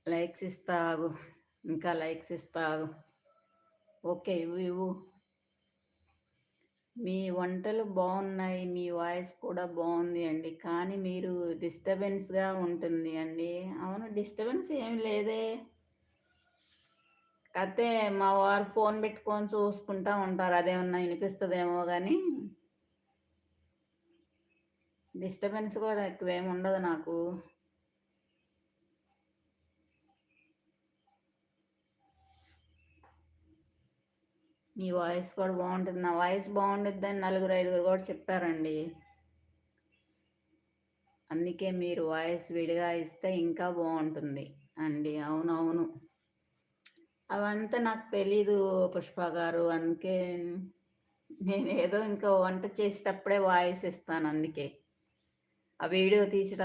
Likes ఇస్తా ఆగు. ఇంకా లైక్స్ ఇస్తా ఆగు. ఓకే. ఇవ్వు, ఇవ్వు. మీ వంటలు బావున్నాయి. మీ వాయిస్ కూడా బావుంది అండి. కానీ మీరు డిస్టర్బెన్స్‌గా ఉంటుంది అండి. అవును. డిస్టర్బెన్స్ ఏమి లేదే. కాతే మా వారు ఫోన్ పెట్టుకొని చూసుకుంటా ఉంటారు. అదేమన్నా ఇనిపిస్తదేమో గానీ, డిస్టర్బెన్స్ గూడా ఎక్కువేమి ఉండదు నాకు. మీ వాయిస్ కూడా బావుంటుంది. నా వాయిస్ బావుండిద్దని నలుగురు, ఐదుగురు గూడా చెప్పారండి. అందుకే మీరు వాయిస్ విడిగా ఇస్తే ఇంకా బావుంటుంది అండి. అవునవును. అవంతా నాకు తెలీదు పుష్ప గారు. అందుకే నేనేదో ఇంకా వంట చేసేటప్పుడే వాయిస్ ఇస్తాను అందుకే. ఆ వీడియో తీసేటప్పుడు